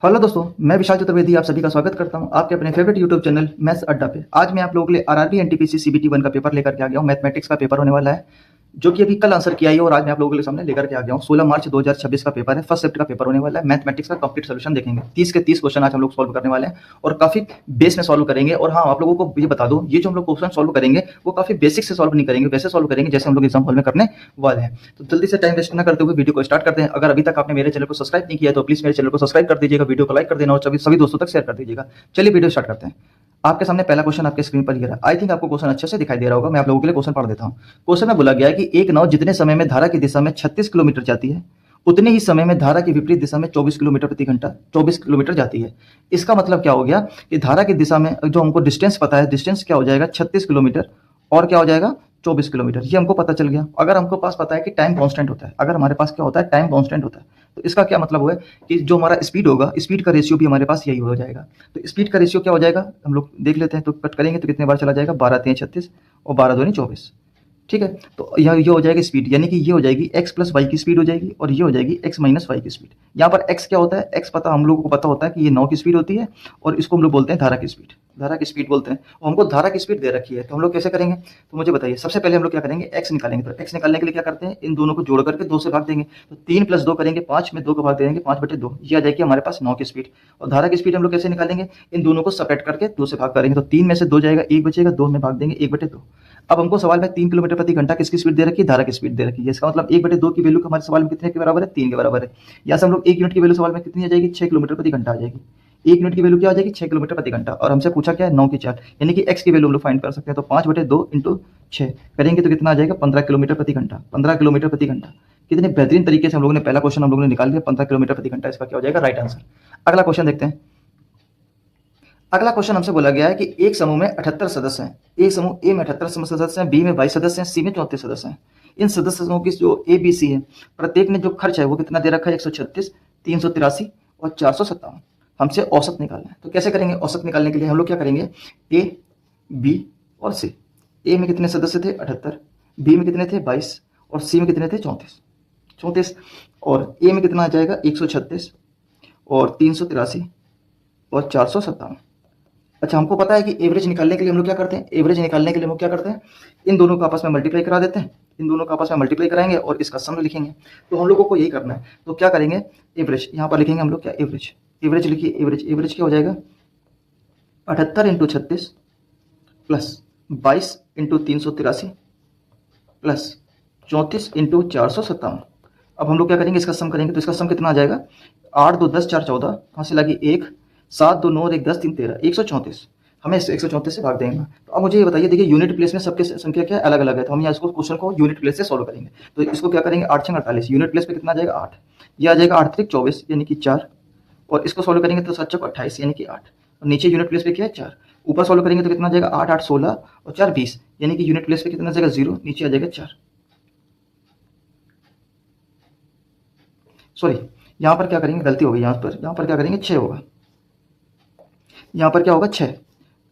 Hello दोस्तों, मैं विशाल चतुर्वेदी आप सभी का स्वागत करता हूं आपके अपने फेवरेट यूट्यूब चैनल मैथ्स अड्डा पे। आज मैं आप लोगों के लिए आरआरबी एनटीपीसी सीबीटी 1 का पेपर लेकर के आ गया हूं। मैथमेटिक्स का पेपर होने वाला है, जो कि अभी कल आंसर किया है और आज मैं आप लोगों के सामने लेकर के आ गया हूं। 16 मार्च 2026 का पेपर है, फर्स्ट शिफ्ट का पेपर होने वाला है। मैथमेटिक्स का कंप्लीट सोल्यूशन देखेंगे, 30 के 30 क्वेश्चन आज हम लोग सॉल्व करने वाले हैं और काफी बेस में सॉल्व करेंगे। और हाँ, आप लोगों को ये बता दो, ये जो हम लोग क्वेश्चन सॉल्व करेंगे वो काफी बेसिक से सॉल्व नहीं करेंगे, वैसे सॉल्व करेंगे जैसे हम लोग एग्जाम हॉल में करने वाले हैं। तो जल्दी से टाइम वेस्ट न करते हुए वीडियो को स्टार्ट करते हैं। अगर अभी तक आपने मेरे चैनल को सब्सक्राइब नहीं किया तो प्लीज मेरे चैनल को सब्सक्राइब कर दीजिएगा, वीडियो को लाइक कर देना और सभी दोस्तों तक शेयर कर दीजिएगा। चलिए वीडियो स्टार्ट करते हैं। आपके सामने पहला क्वेश्चन आपके स्क्रीन पर ये रहा। आई थिंक आपको क्वेश्चन अच्छे से दिखाई दे रहा होगा। मैं आप लोगों के लिए क्वेश्चन पढ़ देता हूं। क्वेश्चन में बोला गया है कि एक नाव जितने समय में धारा की दिशा में 36 किलोमीटर जाती है, उतने ही समय में धारा की विपरीत दिशा में 24 किलोमीटर प्रति घंटा 24 किलोमीटर जाती है। इसका मतलब क्या हो गया कि धारा की दिशा में जो हमको डिस्टेंस पता है, डिस्टेंस क्या हो जाएगा 36 किलोमीटर और क्या हो जाएगा 24 किलोमीटर। ये हमको पता चल गया। अगर हमको पास पता है कि टाइम कांस्टेंट होता है, अगर हमारे पास क्या होता है टाइम कांस्टेंट होता है, तो इसका क्या मतलब हुआ कि जो हमारा स्पीड होगा, स्पीड का रेशियो भी हमारे पास यही हो जाएगा। तो स्पीड का रेशियो क्या हो जाएगा हम लोग देख लेते हैं। तो कट करेंगे तो कितने बार चला जाएगा, 12 3 36 और 12 2 24। ठीक है, तो यह ये हो जाएगी स्पीड, यानी कि ये हो जाएगी x प्लस वाई की स्पीड हो जाएगी और ये हो जाएगी x माइनस वाई की स्पीड। यहाँ पर x क्या होता है, x पता हम लोगों को पता होता है कि ये नाव की स्पीड होती है और इसको हम लोग बोलते हैं धारा की स्पीड। धारा की स्पीड बोलते हैं और हमको धारा की स्पीड दे रखी है, तो हम लोग कैसे करेंगे तो मुझे बताइए। सबसे पहले हम लोग क्या करेंगे, x निकालेंगे। तो x निकालने के लिए क्या करते हैं, इन दोनों को जोड़ करके 2 से भाग देंगे। तो 3 प्लस 2 करेंगे 5 में 2 को भाग देंगे 5/2, ये आ जाएगी हमारे पास नाव की स्पीड। और धारा की स्पीड हम लोग कैसे निकालेंगे, इन दोनों को सेपरेट करके 2 से भाग करेंगे। तो 3 में से 2 जाएगा, 1 बचेगा, 2 में भाग देंगे 1/2। अब हमको सवाल में 3 किलोमीटर प्रति घंटा किसकी स्पीड दे रखी है, धारा की स्पीड दे रखी है। इसका मतलब 1/2 की वैल्यू हमारे सवाल में कितने के बराबर है, 3 के बराबर है। यहाँ से हम लोग 1 यूनिट की वैल्यू सवाल में कितनी आ जाएगी, 6 किलोमीटर प्रति घंटा आ जाएगी। 1 यूनिट की वैल्यू क्या आ जाएगी, 6 किलोमीटर प्रति घंटा। और हमसे पूछा क्या है, 9 की 4, यानी कि x की वैल्यू हम लोग फाइंड कर सकते हैं। तो 5/2 इंटू 6 करेंगे तो कितना आ जाएगा, 15 किलोमीटर प्रति घंटा। 15 किलोमीटर प्रति घंटा कितने बेहतरीन तरीके से हम लोगों ने पहला क्वेश्चन हम लोगों ने निकाल दिया, 15 किलोमीटर प्रति घंटा। इसका क्या हो जाएगा राइट आंसर। अगला क्वेश्चन देखते हैं। अगला क्वेश्चन हमसे बोला गया है कि एक समूह में 78 सदस्य हैं। एक समूह ए में 78 सदस्य हैं, बी में 22 सदस्य हैं, सी में 34 सदस्य हैं। इन सदस्य समूह की जो ए बी सी है, प्रत्येक ने जो खर्च है वो कितना दे रखा है, 136, 383 और 457। हमसे औसत निकालना है। तो कैसे करेंगे औसत निकालने के लिए, हम लोग क्या करेंगे, ए बी और सी। ए में कितने सदस्य थे 78, बी में कितने थे 22 और सी में कितने थे 34। और ए में कितना आ जाएगा 136 और 383 और 457। अच्छा, हमको पता है कि एवरेज निकालने के लिए हम लोग क्या करते हैं, एवरेज निकालने के लिए हम लोग क्या करते हैं, इन दोनों को आपस में मल्टीप्लाई करा देते हैं। इन दोनों को आपस में मल्टीप्लाई कराएंगे और इसका सम लिखेंगे। तो हम लोगों को यही करना है। तो क्या करेंगे, एवरेज यहाँ पर लिखेंगे हम लोग क्या, एवरेज। एवरेज लिखिए, एवरेज। एवरेज क्या हो जाएगा 78 into 36 plus 22 into 383 plus 34 into 457। अब हम लोग क्या करेंगे, इसका सम करेंगे। तो इसका सम कितना आ जाएगा, 8 2 10 4 14, कहाँ से लगी 1, 7 2 9 1 10 3 13, 134। हमें 134 से भाग देंगे। तो अब मुझे ये बताइए, देखिए यूनिट प्लेस में सबके संख्या क्या अलग अलग है, तो हम यहाँ इसको क्वेश्चन को यूनिट प्लेस से सॉल्व करेंगे। तो इसको क्या करेंगे, 8 6 48, यूनिट प्लेस पे कितना आ जाएगा 8, ये आ जाएगा 8 3 24 यानी कि 4। और इसको सॉल्व करेंगे तो 7 4 28 यानी कि 8। और नीचे यूनिट प्लेस पे क्या है 4। ऊपर सॉल्व करेंगे तो कितना आ जाएगा 8 8 16 और 4 20, यानी कि यूनिट प्लेस पे कितना आ जाएगा 0, नीचे आ जाएगा 4। सॉरी, यहाँ पर क्या करेंगे, गलती हो गई। यहाँ पर क्या करेंगे 6 होगा। यहाँ पर क्या होगा 6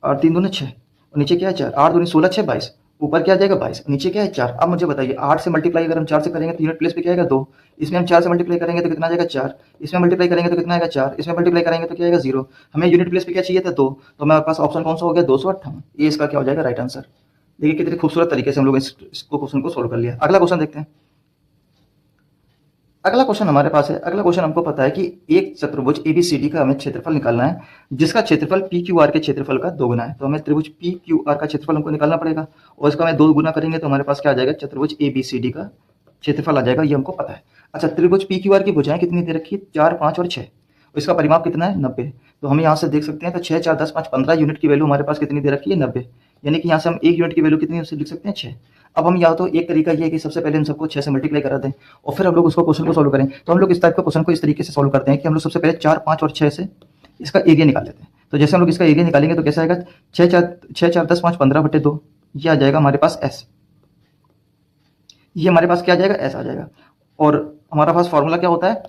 और 3 दूनी 6 और नीचे क्या है 4, 8 दूनी 16 6 22, ऊपर क्या आ जाएगा 22, नीचे क्या है 4। अब मुझे बताइए 8 से मल्टीप्लाई अगर हम 4 से करेंगे तो यूनिट प्लेस पे क्या आएगा 2, इसमें हम 4 से मल्टीप्लाई करेंगे तो कितना आ जाएगा 4, इसमें मल्टीप्लाई करेंगे तो कितना आएगा 4, इसमें मल्टीप्लाई करेंगे तो क्या आएगा 0। हमें यूनिट प्लेस पे क्या चाहिए था 2, तो हमारे पास ऑप्शन कौन सा हो गया 258। ये इसका क्या हो जाएगा राइट आंसर। देखिए कितने खूबसूरत तरीके से हम लोग इसको क्वेश्चन को सोल्व कर लिया। अगला क्वेश्चन देखते हैं। अगला क्वेश्चन हमारे पास है। अगला क्वेश्चन हमको पता है कि एक चतुर्भुज एबीसीडी का हमें क्षेत्रफल निकालना है, जिसका क्षेत्रफल पी क्यू आर के क्षेत्रफल का 2 गुना है। तो हमें त्रिभुज पी क्यू आर का क्षेत्रफल हमको निकालना पड़ेगा और इसका हमें 2 गुना करेंगे तो हमारे पास क्या आ जाएगा, चतुर्भुज एबीसीडी का क्षेत्रफल आ जाएगा। ये हमको पता है। अच्छा, त्रिभुज पी क्यू आर की भुजाएं कितनी दे रखी है, 4 5 और 6। इसका परिमाप कितना है 90। तो हम यहाँ से देख सकते हैं, तो 6 4 10 5 15 यूनिट की वैल्यू हमारे पास कितनी दे रखी है 90, यानी कि यहाँ से हम 1 यूनिट की वैल्यू कितनी लिख सकते हैं 6। अब हम या तो एक तरीका ये है कि सबसे पहले हम सबको 6 से मल्टीप्लाई करा दें और फिर हम लोग उसको क्वेश्चन को सॉल्व करें। तो हम लोग इस टाइप का क्वेश्चन को इस तरीके से सॉल्व करते हैं कि हम लोग सबसे पहले 4 5 और 6 से इसका एरिया निकाल लेते हैं। तो जैसे हम लोग इसका एरिया निकालेंगे तो कैसा आएगा, 6 4 10 5 15/2, ये आ जाएगा हमारे पास s। ये हमारे पास क्या आ जाएगा, s आ जाएगा। और हमारा पास फॉर्मूला क्या होता है,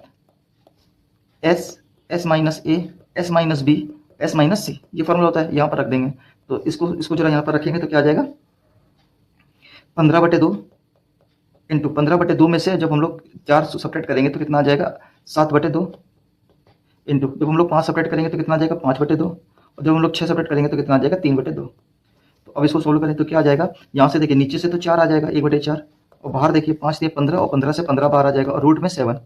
s minus a, s minus b, s minus c, ये फॉर्मूला होता है। यहाँ पर रख देंगे। तो इसको जरा यहाँ पर रखेंगे तो क्या आ जाएगा, 15/2 इंटू 15/2 में से जब हम लोग 4 सब्ट्रैक्ट करेंगे तो कितना आ जाएगा 7/2 इंटू जब हम लोग 5 सेपरेट करेंगे तो कितना आ जाएगा 5/2, और जब हम लोग 6 सेपरेट करेंगे तो कितना आ जाएगा 3/2। तो अब इसको सोल्व करें तो क्या आ जाएगा, यहाँ से देखिए नीचे से तो 4 आ जाएगा 1/4, और बाहर देखिए 5 दिए 15, और 15 से 15 बाहर आ जाएगा, और रूट में 7।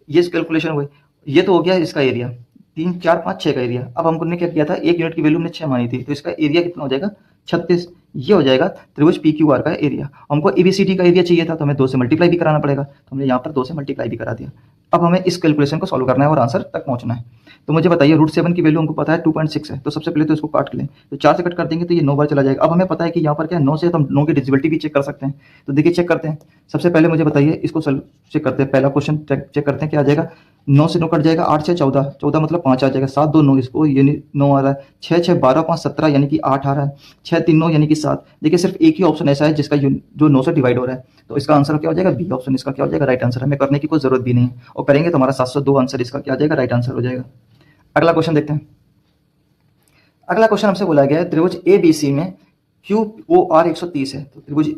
ये कैलकुलेशन हुई। ये तो हो गया इसका एरिया, 3 4 5 6 का एरिया। अब हमने क्या किया था, 1 यूनिट की वैल्यू हमने 6 मानी थी, तो इसका एरिया कितना हो जाएगा 36। ये हो जाएगा त्रिभुज पी क्यू आर का एरिया। हमको एबीसीडी का एरिया चाहिए था, तो हमें 2 से मल्टीप्लाई भी कराना पड़ेगा, तो हमने यहाँ पर 2 से मल्टीप्लाई भी करा दिया। अब हमें इस कैलकुलेशन को सॉल्व करना है और आंसर तक पहुंचना है। तो मुझे बताइए √7 की वैल्यू हमको पता है 2.6 है, तो सबसे पहले तो इसको काट लें, तो 4 से कट कर देंगे तो ये 9 बार चला जाएगा। अब हमें पता है कि यहाँ पर क्या है 9 से, तो हम 9 की डिविजिबिलिटी भी चेक कर सकते हैं। तो देखिए चेक करते हैं। सबसे पहले मुझे बताइए इसको चेक करते हैं। पहला क्वेश्चन चेक करते हैं क्या आ जाएगा। 9 से 9 कट जाएगा, 8 से 14, 14 मतलब 5 आ जाएगा, 7 2 9, इसको यानी 9 आ रहा है, 6 6 12 5 17 यानी कि 8 आ रहा है, 6 3 9 यानी कि 7। देखिए सिर्फ एक ही ऑप्शन ऐसा है जिसका जो 9 से डिवाइड हो रहा है, तो इसका आंसर क्या हो जाएगा बी ऑप्शन, इसका क्या हो जाएगा राइट आंसर। हमें करने की कोई जरूरत भी नहीं है, और करेंगे तो हमारा 702 आंसर इसका क्या आ जाएगा राइट आंसर हो जाएगा। अगला क्वेश्चन देखते हैं। अगला क्वेश्चन हमसे बोला गया है त्रिभुज ए बी सी में क्यू ओ आर 130 है, तो त्रिभुज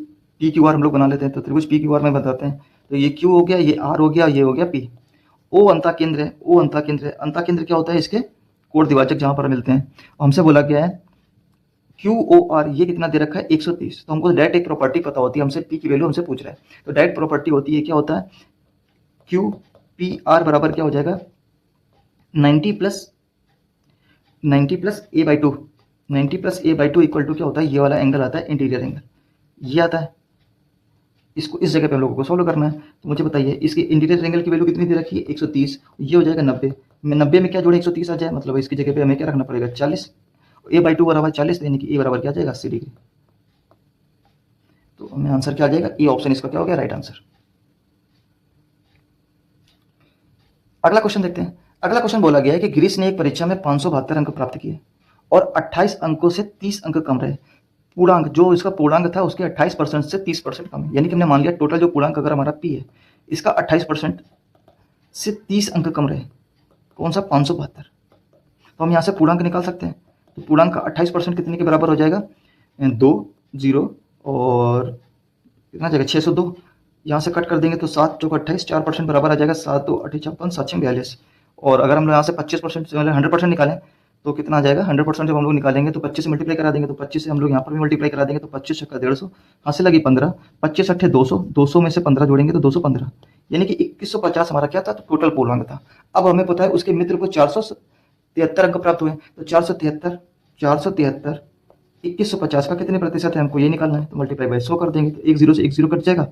पी क्यू आर हम लोग बना लेते हैं। तो त्रिभुज पी क्यू आर में बताते हैं, तो ये क्यू हो गया, ये आर हो गया, ये हो गया पी। ओ अंता केंद्र है, ओ अंता केंद्र है। अंता केंद्र क्या होता है, इसके कोण द्विभाजक जहां पर मिलते हैं। हमसे बोला गया है क्यू ओ आर, ये कितना दे रखा है 130। तो हमको डायरेक्ट एक प्रॉपर्टी पता होती है, हमसे पी की वैल्यू हमसे पूछ रहा है, तो डायरेक्ट प्रॉपर्टी होती है क्या होता है, क्यू पी आर बराबर क्या हो जाएगा 90 plus a/2। 90 plus a/2 equal to क्या होता है, ये वाला एंगल आता है इंटीरियर एंगल, ये आता है। इसको इस जगह पे हम लोगों को सोल्व करना है। तो मुझे बताइए इसकी इंटीरियर एंगल की वैल्यू कितनी दे रखी है 130, ये हो जाएगा 90 में। 90 में क्या जोड़े 130 आ जाए, मतलब इसकी जगह पे हमें क्या रखना पड़ेगा 40। a/2 बराबर 40, यानी कि a बराबर क्या आ जाएगा 80 डिग्री। तो हमें आंसर क्या आ जाएगा, ए ऑप्शन इसका क्या हो गया राइट आंसर। अगला क्वेश्चन देखते हैं। अगला क्वेश्चन बोला गया है कि गिरीश ने एक परीक्षा में 572 अंक प्राप्त किए और 28 अंकों से 30 अंक कम रहे। पूर्णांक जो इसका पूर्णांक था उसके 28% से 30% कम है, यानी कि हमने मान लिया टोटल जो पूर्णांक अगर हमारा पी है इसका 28% से 30 अंक कम रहे, कौन सा 572। तो हम यहाँ से पूर्णांक निकाल सकते हैं। तो पूर्णांक का 28% कितने के बराबर हो जाएगा 2 0 और कितना जाएगा 602। यहाँ से कट कर देंगे तो 7 चौक 28, 4% बराबर आ जाएगा 7 2 8 56 7 6 42। और अगर हम लोग यहाँ से 25% से 100% निकालें तो कितना आ जाएगा 100% जब हम लोग निकालेंगे तो 25 से मल्टीप्लाई करा देंगे, तो 25 से हम लोग यहाँ पर भी मल्टीप्लाई करा देंगे, तो 25 छक्का 150, यहाँ से लगी 15, 25 अट्ठे 200, 200 में से 15 जोड़ेंगे तो 215, यानी कि 2150 हमारा क्या था, तो टोटल पूर्णांक था। अब हमें पता है उसके मित्र को 473 अंक प्राप्त हुए, तो 473 2150 का कितने प्रतिशत है हमको ये निकालना है। तो मल्टीप्लाई बाय 100 कर देंगे तो 1 0 से 1 0 कट जाएगा,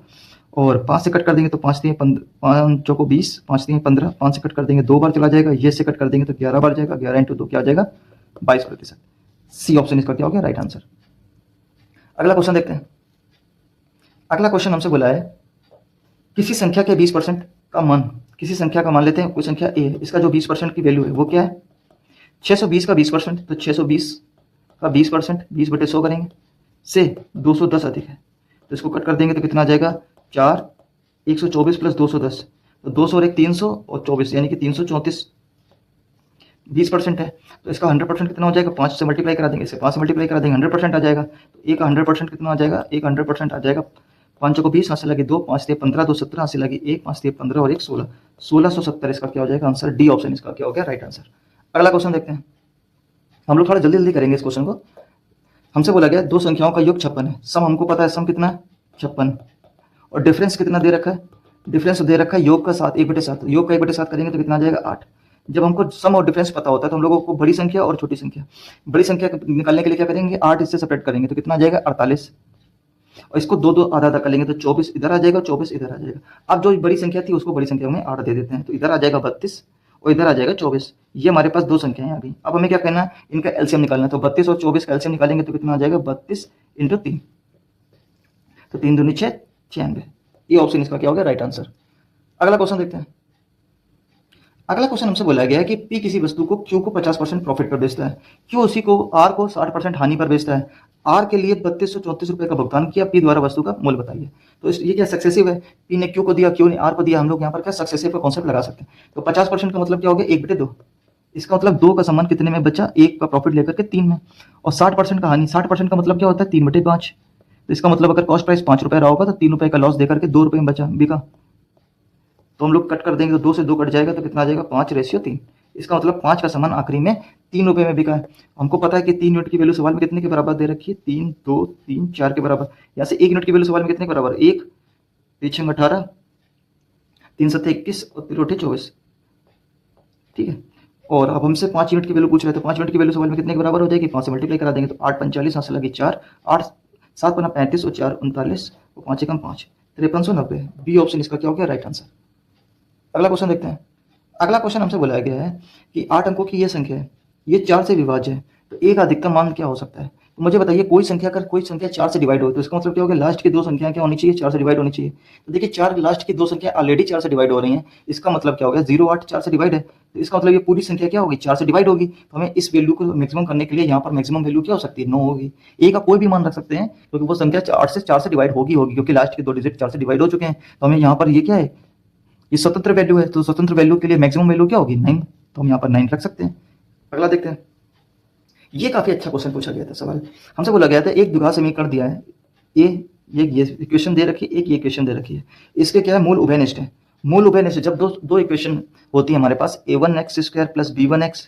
और 5 से कट कर देंगे तो 5 दिए 5 चौको 20, 5 दिए 15, 5 से कट कर देंगे 2 बार चला जाएगा, ये से कट कर देंगे तो 11 बार जाएगा, 11 इंटू 2 क्या आ जाएगा 22%। सी ऑप्शन इसका क्या हो गया राइट आंसर। अगला क्वेश्चन देखते हैं। अगला क्वेश्चन हमसे बोला है किसी संख्या के 20% का मान, किसी संख्या का मान लेते हैं, कोई संख्या ए, इसका जो 20% की वैल्यू है वो क्या है 620 का 20%, तो 620 का 20% 20/100 करेंगे से 210 अधिक है, तो इसको कट कर देंगे तो कितना आ जाएगा 4 124 प्लस 210, तो 200 और 1 300 और 24 यानी कि 334 20% है। तो इसका 100% कितना हो जाएगा 5 से मल्टीप्लाई करा देंगे, इसे 5 से मल्टीप्लाई करा देंगे 100% आ जाएगा। तो एक 100% कितना आ जाएगा, एक 100% आ जाएगा 5 को 20, 5 से लगे 2, 5 से 15, 2 17, 5 से लगे 1, 5 से 15 और 1 16, 1670 इसका क्या हो जाएगा आंसर। डी ऑप्शन इसका क्या हो गया राइट आंसर। अगला क्वेश्चन देखते हैं। हम लोग थोड़ा जल्दी जल्दी करेंगे इस क्वेश्चन को। हमसे बोला गया दो संख्याओं का योग 56 है, सम हमको पता है सम कितना है 56, और डिफरेंस कितना दे रखा है, डिफरेंस दे रखा है योग का 7 1/7, योग का 1/7 करेंगे तो कितना आ जाएगा 8। जब हमको सम और डिफरेंस पता होता है तो हम लोगों को बड़ी संख्या और छोटी संख्या, बड़ी संख्या निकालने के लिए क्या करेंगे 8 इससे सेपरेट करेंगे तो कितना आ जाएगा 48, और इसको दो दो आधा आधा कर लेंगे तो 24 इधर आ जाएगा 24 इधर आ जाएगा। अब जो बड़ी संख्या थी उसको बड़ी संख्या में 8 दे देते हैं, तो इधर आ जाएगा 32 और इधर आ जाएगा 24। ये हमारे पास दो संख्या है अभी। अब हमें क्या करना है इनका एलसीएम निकालना है, तो 32 और 24 का एलसीएम निकालेंगे तो कितना आ जाएगा 32 × 3, तो 3 दूनी 6 96। ये ऑप्शन इसका क्या हो गया राइट आंसर। अगला क्वेश्चन देखते हैं। अगला क्वेश्चन हमसे बोला गया है कि पी किसी वस्तु को क्यू को 50% प्रॉफिट पर बेचता है, क्यू उसी को आर को 60% हानि पर बेचता है। आर के लिए 3234 रुपए का भुगतान किया, पी द्वारा वस्तु का मूल्य बताइए। तो ये क्या सक्सेसिव है, पी ने क्यू को दिया, क्यू ने आर को दिया। हम लोग यहाँ पर क्या सक्सेसिव का कॉन्सेप्ट लगा सकते हैं। तो 50% का मतलब क्या हो गया 1/2, इसका मतलब 2 का सामान कितने में बचा, 1 का प्रॉफिट लेकर के 3 में। और 60% का हानि, 60% का मतलब क्या होता है 3/5। तो इसका मतलब अगर कॉस्ट प्राइस 5 रुपये रहा होगा तो 3 रुपये का लॉस देकर के 2 रुपये में बचा बिका। तो हम लोग कट कर देंगे तो 2 से 2 कट जाएगा तो कितना आ जाएगा 5/3, इसका मतलब 5 का सामान आखिरी में 3 रुपये में बिका है। हमको पता है कि 3 यूनिट की वैल्यू सवाल में कितने के बराबर दे रखी है, 3, 2, 3, 4 के बराबर। यहाँ से 1 यूनिट की वैल्यू सवाल में कितने के बराबर, 1, 3 18, 3 7 21 और 3 8 24, ठीक है। और अब हमसे 5 यूनिट की वैल्यू पूछ रहे थे, 5 यूनिट की वैल्यू सवाल में कितने के बराबर हो जाएगी, 5 से मल्टीप्लाई करा देंगे तो 8 45, 5 से लगी 4, 8 7 बना 35 और 4 39 और 5 एकम 5, 5390। बी ऑप्शन इसका क्या हो गया, राइट आंसर। अगला क्वेश्चन देखते हैं। अगला क्वेश्चन हमसे बोला गया है कि 8 अंकों की ये संख्या है, ये 4 से विभाज्य है, तो एक अधिकतम मान क्या हो सकता है। तो मुझे बताइए कोई संख्या 4 से डिवाइड हो तो इसका मतलब क्या होगा, लास्ट की 2 संख्याएं क्या होनी चाहिए, 4 से डिवाइड होनी चाहिए। तो देखिए 4 लास्ट की 2 संख्या ऑलरेडी 4 से डिवाइड हो रही हैं, इसका मतलब क्या हो गया, 0 8 4 से डिवाइड है, तो इसका मतलब ये पूरी संख्या क्या होगी, 4 से डिवाइड होगी। तो हमें इस वैल्यू को मैक्सिमम करने के लिए यहाँ पर मैक्सिमम वैल्यू क्या हो सकती है, 9 होगी। ए का कोई भी मान रख सकते हैं क्योंकि वो संख्या 4 से डिवाइड होगी क्योंकि लास्ट के 2 डिजिट 4 से डिवाइड हो चुके हैं। तो हमें यहाँ पर ये क्या है, ये स्वतंत्र वैल्यू है, तो स्वतंत्र वैल्यू के लिए मैक्सिमम वैल्यू क्या होगी, 9, तो हम यहाँ पर 9 रख सकते हैं। अगला देखते हैं। ये काफी अच्छा क्वेश्चन पूछा गया था सवाल। हमसे बोला गया था एक द्विघात समीकरण दिया है, ये इक्वेशन दे रखी है, एक ये इक्वेशन दे रखी है, इसके क्या है, मूल उभयनिष्ठ है। मूल उभयनिष्ठ जब दो इक्वेशन होती है हमारे पास, a1x² plus b1x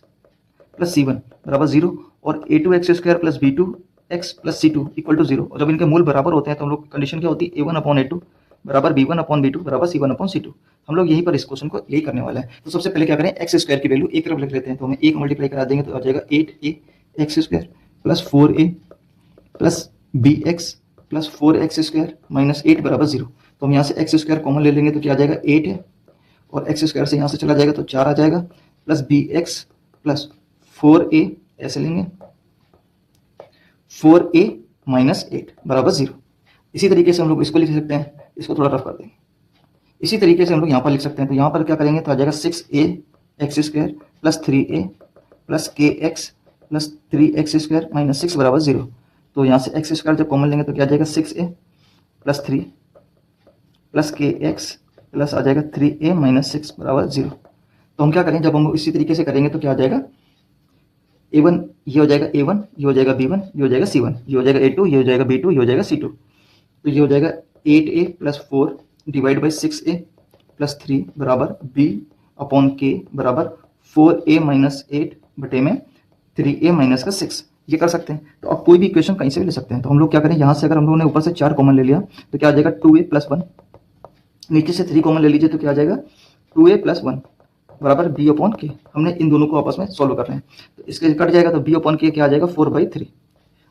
plus c1 बराबर 0 और a2x² plus b2x plus c2 equal to 0, और जब इनके मूल बराबर होते हैं तो हम लोग कंडीशन क्या होती है, a1/a2 बराबर b1/b2 बराबर c1/c2। हम लोग यहीं पर इस क्वेश्चन को यही करने वाला है। तो सबसे पहले क्या करें, x² की वैल्यू एक तरफ लिख लेते हैं, तो हमें 1 मल्टीप्लाई करा देंगे तो आ जाएगा 8a x² plus 4a plus bx plus 4x² minus 8 बराबर 0। तो हम यहाँ से x² कॉमन ले लेंगे तो क्या आ जाएगा, 8 है, और x² से यहाँ से चला जाएगा तो 4 आ जाएगा, प्लस bx प्लस 4a, ऐसे लेंगे 4a माइनस 8 बराबर 0। इसी तरीके से हम लोग इसको लिख सकते हैं, इसको थोड़ा रफ कर देंगे। इसी तरीके से हम लोग यहाँ पर लिख सकते हैं, तो यहाँ पर क्या करेंगे तो आ जाएगा 6a x² plus 3a plus kx plus 3x² minus 6 बराबर 0। तो यहाँ से x² जब कॉमन लेंगे तो क्या आ जाएगा 6a plus 3 plus kx plus आ जाएगा 3a माइनस 6 बराबर 0। तो हम क्या करें, जब हम इसी तरीके से करेंगे तो क्या आ जाएगा, a1 ये हो जाएगा a1, ये हो जाएगा b1, ये हो जाएगा c1, ये हो जाएगा a2, ये हो जाएगा b2, ये हो जाएगा c2। तो ये हो जाएगा 8a plus 4 divide by 6a plus 3 बराबर b/k बराबर 4a माइनस 8 बटे में 3a माइनस का 6, ये कर सकते हैं। तो अब कोई भी इक्वेशन कहीं से भी ले सकते हैं। तो हम लोग क्या करें, यहाँ से अगर हम लोगों ने ऊपर से 4 कॉमन ले लिया तो क्या आ जाएगा 2a प्लस 1, नीचे से 3 कॉमन ले लीजिए तो क्या आ जाएगा 2a प्लस 1 बराबर b/k। हमने इन दोनों को आपस में सॉल्व कर रहे हैं, तो इसके कट जाएगा तो b/k क्या आ जाएगा 4/3।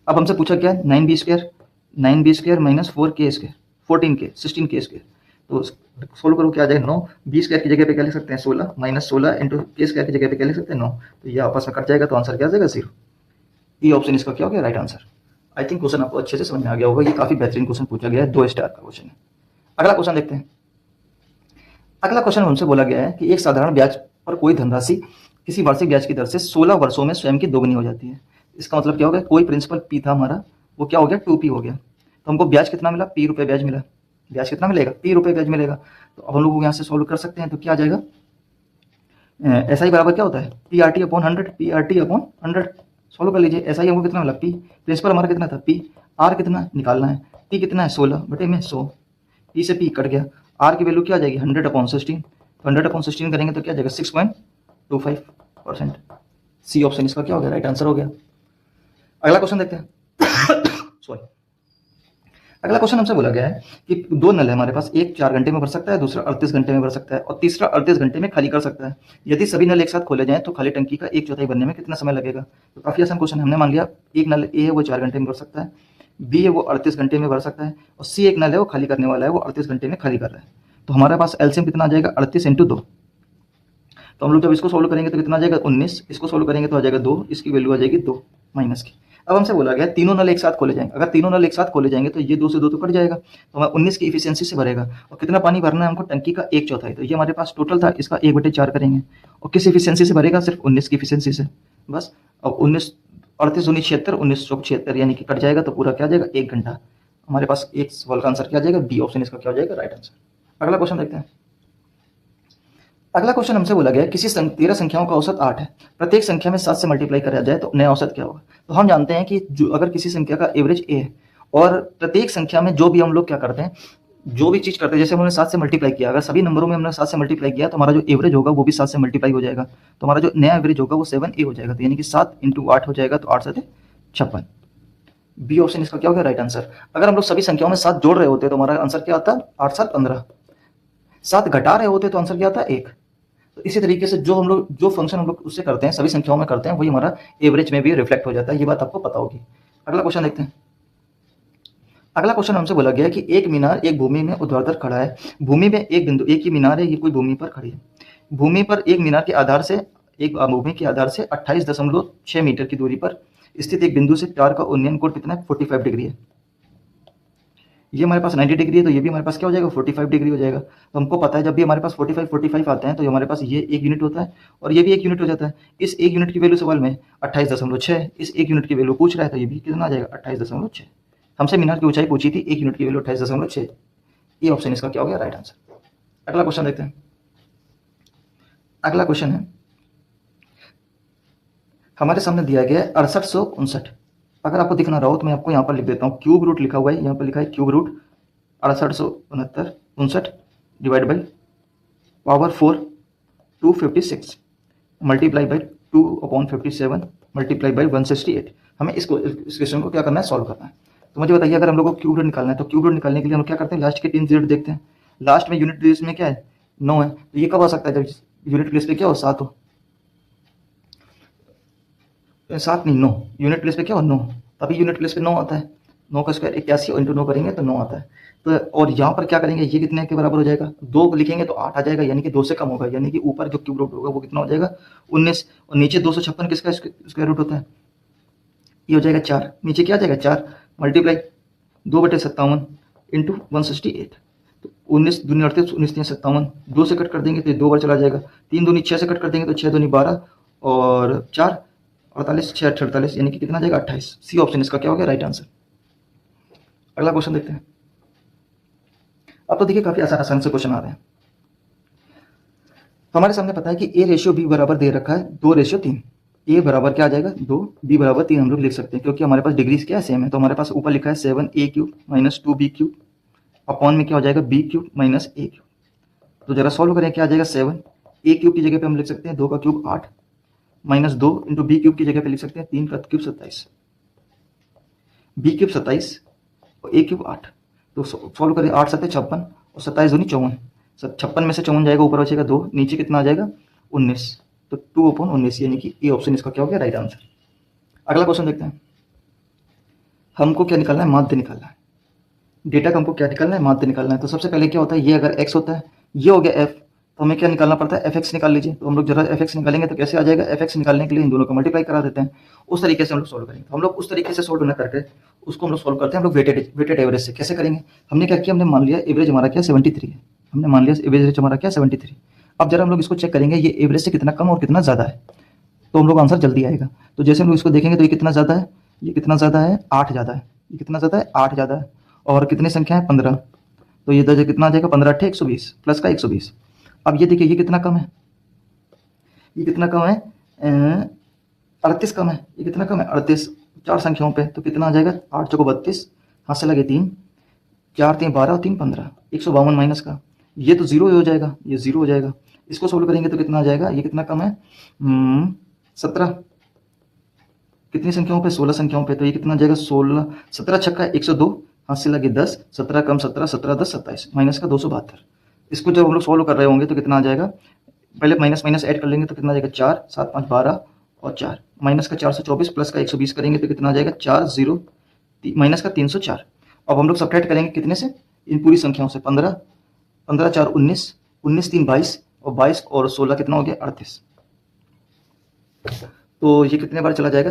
अब हमसे पूछा क्या है, 9b² minus 4k² 14k 16k²। तो सोल्व करो क्या आ जाएगा 9, b² की जगह पे क्या लिख सकते हैं 16 माइनस 16 इंटू k² की जगह पे क्या लिख सकते हैं 9, तो ये आपस में कट जाएगा तो आंसर क्या आ जाएगा 0। ये ऑप्शन इसका क्या हो गया, right answer. I think question आपको अच्छे से समझ में आ गया होगा, ये काफी बेहतरीन क्वेश्चन पूछा गया है, 2 स्टार का क्वेश्चन है। अगला क्वेश्चन देखते हैं। अगला क्वेश्चन हमसे बोला गया है कि एक साधारण ब्याज पर कोई धनराशि किसी वार्षिक ब्याज की दर से 16 वर्षों में स्वयं की दोगुनी हो जाती है। इसका मतलब क्या हो गया, कोई प्रिंसिपल पी था हमारा, वो क्या हो गया 2p हो गया। तो हमको ब्याज कितना मिला, p रुपये ब्याज मिला। ब्याज कितना मिलेगा, p रुपये ब्याज मिलेगा। तो अब हम लोग यहाँ से सोल्व कर सकते हैं, तो क्या आ जाएगा, SI बराबर क्या होता है PRT/100, PRT/100 सोल्व कर लीजिए। SI हमको कितना मिला, p प्रिंसिपल हमारा कितना था p, r कितना निकालना है, p कितना है 16 बटे में 100, p से p कट गया, r की वैल्यू क्या आ जाएगी 100/16, तो 100/16 करेंगे तो क्या आ जाएगा 6.25%। सी ऑप्शन इसका क्या हो गया, राइट आंसर हो गया। अगला क्वेश्चन देखते हैं। सॉरी, अगला क्वेश्चन हमसे बोला गया है कि 2 नल है हमारे पास, एक 4 घंटे में भर सकता है, दूसरा 38 घंटे में भर सकता है और तीसरा 38 घंटे में खाली कर सकता है। यदि सभी नल एक साथ खोले जाएं तो खाली टंकी का 1/4 भरने में कितना समय लगेगा। तो काफी आसान क्वेश्चन, हमने मान लिया एक नल ए है वो 4 घंटे में भर सकता है, बी है वो 38 घंटे में भर सकता है, और सी एक नल है वो खाली करने वाला है, वो 38 घंटे में खाली कर रहा है। तो हमारे पास एलसीएम कितना आ जाएगा 38 × 2। तो हम लोग जब इसको सोल्व करेंगे तो कितना आ जाएगा 19, इसको सोल्व करेंगे तो आ जाएगा 2, इसकी वैल्यू आ जाएगी 2 माइनस की। अब हमसे बोला गया तीनों नल एक साथ खोले जाएंगे, अगर तीनों नल एक साथ खोले जाएंगे तो ये 2 से 2 तो कट जाएगा, तो हमें 19 की इफिशियंसी से भरेगा। और कितना पानी भरना है हमको, टंकी का 1/4, तो ये हमारे पास टोटल था, इसका 1/4 करेंगे। और किस इफिशियंसी से भरेगा, सिर्फ 19 की इफिशियंसी से बस। अब 19 38 19 76 1976 यानी कि कट जाएगा, तो पूरा क्या आ जाएगा 1 घंटा। हमारे पास एक सवाल का आंसर क्या आ जाएगा, बी ऑप्शन इसका क्या हो जाएगा, राइट आंसर। अगला क्वेश्चन देखते हैं। अगला क्वेश्चन हमसे बोला गया किसी 13 संख्याओं का औसत 8 है, प्रत्येक संख्या में 7 से मल्टीप्लाई करा जाए तो नया औसत क्या होगा। तो हम जानते हैं कि जो अगर किसी संख्या का एवरेज a है और प्रत्येक संख्या में जो भी हम लोग क्या करते हैं जो भी चीज़ करते हैं, जैसे हमने 7 से मल्टीप्लाई किया, अगर सभी नंबरों में हमने 7 से मल्टीप्लाई किया तो हमारा जो एवरेज होगा वो भी 7 से मल्टीप्लाई हो जाएगा, तो हमारा जो नया एवरेज होगा वो 7A हो जाएगा। तो यानी कि 7 × 8 हो जाएगा, तो 8 7 56। बी ऑप्शन इसका क्या हो गया राइट आंसर। अगर हम लोग सभी संख्याओं में 7 जोड़ रहे होते तो हमारा आंसर क्या आता, 8 7 15। 7 घटा रहे होते तो आंसर क्या आता, 1। तो इसी तरीके से जो फंक्शन हम लोग उससे करते हैं, सभी संख्याओं में करते हैं, वही हमारा एवरेज में भी रिफ्लेक्ट हो जाता है। ये बात आपको पता होगी। अगला क्वेश्चन देखते हैं। अगला क्वेश्चन हमसे बोला गया है कि एक मीनार एक भूमि में ऊर्ध्वाधर खड़ा है। भूमि में एक बिंदु, एक ही मीनार है, ये कोई भूमि पर खड़ी है। भूमि पर एक मीनार के आधार से, एक भूमि के आधार से 28.6 मीटर की दूरी पर स्थित एक बिंदु से 4 का उन्नयन कोण कितना है, 45 डिग्री है। ये हमारे पास 90 डिग्री है, तो ये भी हमारे पास क्या हो जाएगा, 45 डिग्री हो जाएगा। तो हमको पता है जब भी हमारे पास 45 आते हैं तो हमारे पास ये 1 यूनिट होता है और ये भी 1 यूनिट हो जाता है। इस 1 यूनिट की वैल्यू सवाल में 28.6, इस 1 यूनिट की वैल्यू पूछ रहा है, तो ये भी कितना आ जाएगा, 28.6। हमसे मीनार की ऊंचाई पूछी थी, 1 यूनिट की वैल्यू 28.6। ये ऑप्शन इसका क्या हो गया, राइट आंसर। अगला क्वेश्चन देखते हैं। अगला क्वेश्चन है, हमारे सामने दिया गया है 6859। अगर आपको दिखना रहा हो तो मैं आपको यहाँ पर लिख देता हूँ, क्यूब रूट लिखा हुआ है, यहाँ पर लिखा है cube root 6859 divide by power 4 256 multiply by 2/57 multiply by 168। हमें इस क्वेश्चन को क्या करना है, सॉल्व करना है। तो मुझे बताइए, अगर हम लोग को क्यूब रूट निकालना है तो क्यूब रूट निकालने के लिए हम क्या करते हैं, लास्ट के 3 डिजिट देखते हैं। लास्ट में यूनिट प्लेस में क्या है, 9 है, तो ये कब आ सकता है, जब यूनिट प्लेस पे क्या हो, 7 हो। 7 नहीं, 9 यूनिट प्लेस पे क्या हो, 9, तभी यूनिट प्लेस पे 9 आता है। 9 का स्क्वायर 81 और इंटू 9 करेंगे तो 9 आता है। तो और यहाँ पर क्या करेंगे, ये कितने के बराबर हो जाएगा, 2 लिखेंगे तो 8 आ जाएगा, यानी कि 2 से कम होगा, यानी कि ऊपर जो क्यूब रूट होगा वो कितना हो जाएगा, 19, और नीचे 256 किसका स्क्वायर रूट होता है, ये हो जाएगा 4। नीचे क्या आ जाएगा, 4 मल्टीप्लाई 2/57 इंटू 168। तो 19 दूनी 38, 19 3 57, 2 से कट कर देंगे तो ये 2 बार चला जाएगा। 3 दूनी 6 से कट कर देंगे तो 6 दूनी 12 और 4 48, 6 48, यानी कि कितना जाएगा, 28। सी ऑप्शन इसका क्या हो गया, राइट आंसर। अगला क्वेश्चन देखते हैं। अब तो देखिए काफी आसान आसान से क्वेश्चन आ रहे हैं। हमारे सामने पता है कि A रेशियो B बराबर दे रखा है 2:3। A बराबर क्या आ जाएगा, 2, B बराबर 3 हम लोग लिख सकते हैं, क्योंकि हमारे पास डिग्रीज क्या है, सेम है। तो हमारे पास ऊपर लिखा है 7A³ माइनस 2B³ अपॉन में क्या हो जाएगा, B³ माइनस A³। तो जरा सॉल्व करें, क्या आ जाएगा, 7A³ की जगह पे हम लिख सकते हैं 2 का क्यूब 8 माइनस 2 इंटू B³ की जगह पे लिख सकते हैं 3 का क्यूब 27, B³ 27 और A³ 8। तो सॉल्व करें, 8 7 56 और 27 दूनी 54, 56 में से 54 जाएगा, ऊपर बचेगा 2, नीचे कितना आ जाएगा, 19। तो 2/19, यानी कि ए ऑप्शन इसका क्या हो गया, राइट आंसर। अगला क्वेश्चन देखते हैं। हमको क्या निकालना है, माध्य निकालना है। डेटा का हमको क्या निकालना है, माध्य निकालना है। तो सबसे पहले क्या होता है, ये अगर x होता है, ये हो गया f, तो हमें क्या निकालना पड़ता है, fx निकाल लीजिए। तो हम लोग जरा fx निकालेंगे तो कैसे आ जाएगा, fx निकालने के लिए इन दोनों को मल्टीप्लाई करा देते हैं। उस तरीके से हम लोग सोल्व करेंगे। हम लोग उस तरीके से सोल्व ना करके उसको हम लोग सोल्व करते हैं हम लोग वेटेड एवरेज से। कैसे करेंगे, हमने क्या किया, हमने मान लिया एवरेज हमारा क्या 73 है, हमने मान लिया एवरेज हमारा क्या 73। अब जरा हम लोग इसको चेक करेंगे ये एवरेज से कितना कम और कितना ज़्यादा है, तो हम लोग आंसर जल्दी आएगा। तो जैसे हम लोग इसको देखेंगे तो ये कितना ज़्यादा है, ये कितना ज़्यादा है, 8 ज़्यादा है। ये कितना ज़्यादा है, 8 ज़्यादा है। और कितनी संख्या है, 15। तो ये दर्जा कितना आ जाएगा, 15 8 120 प्लस का 120। अब ये देखिए ये कितना कम है, ये कितना कम है, 38 कम है। ये कितना कम है, 38 4 संख्याओं पे, तो कितना आ जाएगा, 8 चौको 32, हाथ से लगे 3, 4 3 12 और 3 15, 152 माइनस का, ये तो 0 हो जाएगा, ये 0 हो जाएगा। इसको सोल्व करेंगे तो कितना आ जाएगा, ये कितना कम है, 17, कितनी संख्याओं पे, 16 संख्याओं पे, तो ये कितना जाएगा, 16 17 छक्का 102, हाथ से लगे 10, 17 कम 17, 17 10 27 माइनस का 272। इसको जब हम लोग सॉल्व कर रहे होंगे तो कितना आ जाएगा, पहले माइनस माइनस ऐड कर लेंगे तो कितना आ जाएगा, 4 7 5 12 और 4 माइनस का 424 प्लस का 120 करेंगे तो कितना आ जाएगा, 4 0 माइनस का 304। अब हम लोग सब्ट्रैक्ट करेंगे कितने से, इन पूरी संख्याओं से, 15 15 4 19, 19 3 22 और 22 और 16 कितना हो गया, 38। तो ये कितने बार चला जाएगा,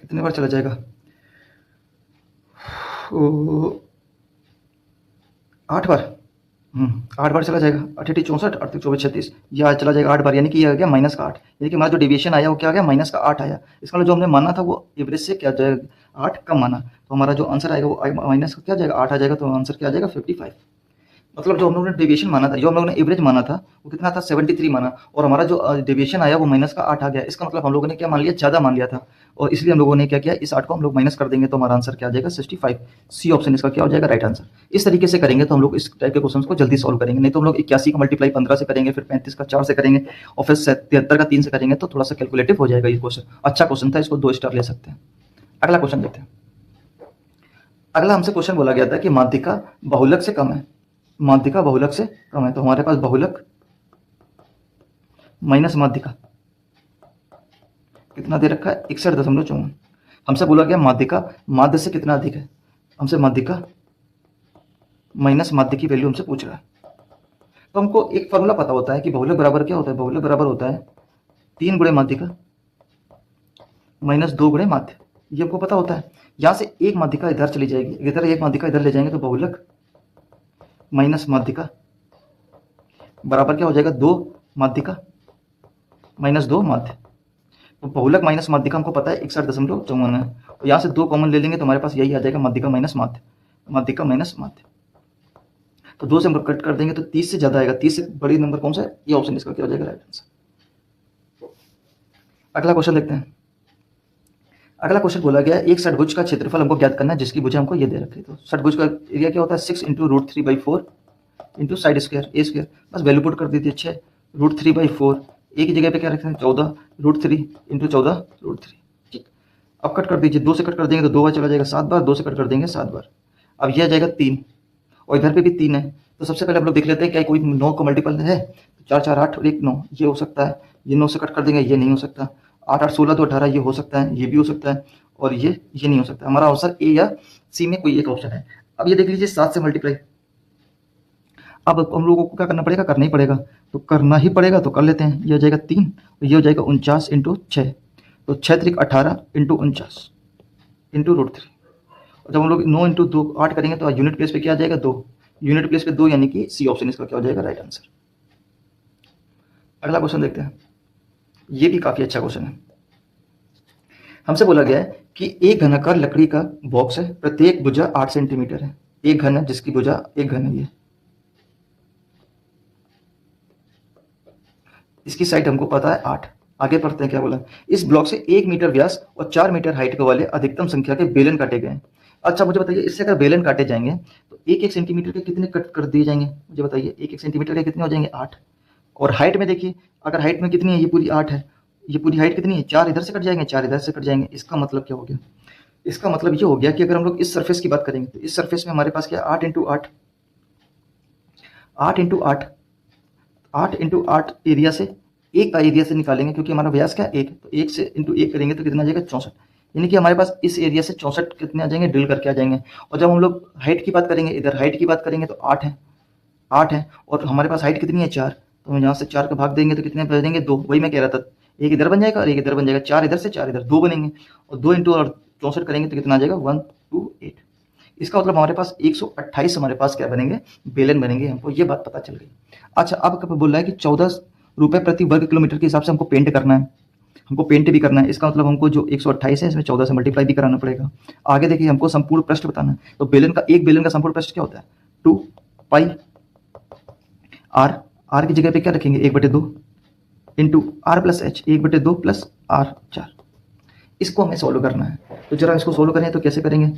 कितने बार चला जाएगा, 8 बार, 8 बार चला जाएगा, 88 64 38 24 36, ये आज चला जाएगा 8 बार, यानी कि ये आ गया माइनस का 8, यानी कि हमारा जो डेविएशन आया वो क्या आ गया, माइनस का 8 आया। इसका मतलब जो हमने माना था वो एवरेज से क्या जाएगा, 8 कम माना, तो हमारा जो आंसर आएगा वो माइनस का क्या जाएगा, 8 आ जाएगा, तो आंसर क्या आ जाएगा 55। मतलब जो हम लोगों ने डेविएशन माना था, जो हम लोगों ने एवरेज माना था, वो कितना था 73 माना, और हमारा जो डेविएशन आया वो माइनस का 8 आ गया। इसका मतलब हम लोगों ने क्या मान लिया, ज़्यादा मान लिया था, और इसलिए हम लोगों ने क्या किया, इस 8 को हम लोग माइनस कर देंगे तो हमारा आंसर क्या आ जाएगा 65। सी ऑप्शन इसका क्या हो जाएगा, राइट आंसर। इस तरीके से करेंगे तो हम लोग इस टाइप के क्वेश्चन को जल्दी सॉल्व करेंगे, नहीं तो हम लोग 81 का मल्टीप्लाई 15 से करेंगे, फिर 35 का 4 से करेंगे, और फिर 73 का 3 से करेंगे, तो थोड़ा सा कैलकुलेटिव हो जाएगा ये क्वेश्चन। अच्छा क्वेश्चन था, इसको 2 स्टार ले सकते हैं। अगला क्वेश्चन देखते हैं। अगला हमसे क्वेश्चन बोला गया था कि माध्यिका बहुलक से कम है, माध्यिका बहुलक से कम है, तो हमारे पास बहुलक माइनस माध्यिका कितना दे रखा है, 61.54। हमसे बोला गया माध्यिका माध्य से कितना अधिक है, हमसे माध्यिका माइनस माध्य की वैल्यू हमसे पूछ रहा है। तो हमको एक फॉर्मूला पता होता है कि बहुलक बराबर क्या होता है, बहुलक बराबर होता है 3 गुणे माध्यिका माइनस 2 गुणे माध्य, ये हमको पता होता है। यहाँ से एक माध्यिका इधर चली जाएगी, इधर एक माध्यिका इधर ले जाएंगे, तो बहुलक माइनस माध्यिका बराबर क्या हो जाएगा, 2 माध्यिका माइनस 2 माध्य। तो बहुलक माइनस माध्यिका हमको पता है 61.54 है, और यहाँ से 2 कॉमन ले लेंगे तो हमारे पास यही आ जाएगा माध्यिका माइनस माध्य, माध्यिका माइनस माध्य। तो 2 से हम कट कर देंगे तो 30 से ज़्यादा आएगा, 30 से बड़ी नंबर कौन सा है, ये ऑप्शन इसका क्या हो जाएगा, राइट आंसर। अगला क्वेश्चन देखते हैं। अगला क्वेश्चन बोला गया एक षटभुज का क्षेत्रफल हमको ज्ञात करना है, जिसकी भुजा हमको ये दे रखी है। तो षटभुज का एरिया क्या होता है, 6 into root 3/4 into side square A square, बस वैल्यू पुट कर दीजिए 6 रूट 3/4, एक ही जगह पे क्या रखते हैं 14 रूट 3 इंटू 14 रूट 3। ठीक, अब कट कर दीजिए, 2 से कट कर देंगे तो 2 बार चला जाएगा 7 बार, 2 से कट कर देंगे 7 बार। अब यह आ जाएगा 3, और इधर पे भी 3 है। तो सबसे पहले हम लोग देख लेते हैं क्या कोई 9 का मल्टीपल है, 4 4 8 और 1 9, ये हो सकता है। ये 9 से कट कर देंगे, ये नहीं हो सकता। 8 8 16 तो 18, ये हो सकता है, ये भी हो सकता है, और ये नहीं हो सकता। हमारा आंसर ए या सी में कोई एक ऑप्शन है। अब ये देख लीजिए 7 से मल्टीप्लाई, अब हम लोगों को क्या करना पड़ेगा, करना ही पड़ेगा, तो करना ही पड़ेगा, तो कर लेते हैं। ये हो जाएगा 3, और ये हो जाएगा 49 इंटू 6, तो 6 3 18 इंटू 49 इंटू रूट 3। और जब हम लोग 9 इंटू 2 8 करेंगे तो यूनिट प्लेस पे क्या आ जाएगा 2, यूनिट प्लेस पे 2, यानी कि सी ऑप्शन इसका क्या हो जाएगा, राइट आंसर। अगला क्वेश्चन देखते हैं, ये भी काफी अच्छा क्वेश्चन है। हमसे बोला गया है कि एक घनाकार लकड़ी का बॉक्स है, प्रत्येक भुजा 8 सेंटीमीटर है, एक घन है जिसकी भुजा एक घन है, ये इसकी साइड हमको पता है 8। आगे पढ़ते हैं क्या बोला, इस ब्लॉक से 1 मीटर व्यास और 4 मीटर हाइट के वाले अधिकतम संख्या के बेलन काटे गए। अच्छा मुझे बताइए, इससे अगर बेलन काटे जाएंगे तो 1 1 सेंटीमीटर के कितने कट कर दिए जाएंगे, मुझे बताइए 1 1 सेंटीमीटर के कितने हो जाएंगे 8। और हाइट में देखिए, अगर हाइट में कितनी है, ये पूरी 8 है, ये पूरी हाइट कितनी है, 4 इधर से कट जाएंगे, 4 इधर से कट जाएंगे। इसका मतलब क्या हो गया, इसका मतलब ये हो गया कि अगर हम लोग इस सरफेस की बात करेंगे तो इस सरफेस में हमारे पास क्या 8 इंटू 8 8 इंटू 8 8 इंटू 8 एरिया से एक का एरिया से निकालेंगे, क्योंकि हमारा व्यास क्या एक, तो 1 से इंटू 1 करेंगे तो कितना आ जाएगा 64, यानी कि हमारे पास इस एरिया से 64 कितने आ जाएंगे, ड्रिल करके आ जाएंगे। और जब हम लोग हाइट की बात करेंगे, इधर हाइट की बात करेंगे तो 8 है, 8 है, और हमारे पास हाइट कितनी है 4, तो हम यहाँ से 4 का भाग देंगे तो कितने बनेंगे 2, वही मैं कह रहा था, एक इधर बन जाएगा और एक इधर बन जाएगा, 4 इधर से 4 इधर, 2 बनेंगे, और 2 इंटू और 64 करेंगे तो कितना आ जाएगा 128। इसका मतलब हमारे पास 128 हमारे पास क्या बनेंगे, बेलन बनेंगे, हमको ये बात पता चल गई। अच्छा अब कब बोल रहा है कि 14 रुपए प्रति वर्ग किलोमीटर के हिसाब से हमको पेंट करना है, हमको पेंट भी करना है। इसका मतलब हमको जो 128 है इसमें 14 से मल्टीप्लाई भी कराना पड़ेगा। आगे देखिए हमको संपूर्ण पृष्ठ बताना है, तो बेलन का एक बेलन का संपूर्ण पृष्ठ क्या होता है 2 पाई आर, आर की जगह पे क्या रखेंगे 1/2 into R plus H, 1/2 plus R 4। इसको हमें सोल्व करना है, तो जरा इसको सोल्व करें तो कैसे करेंगे,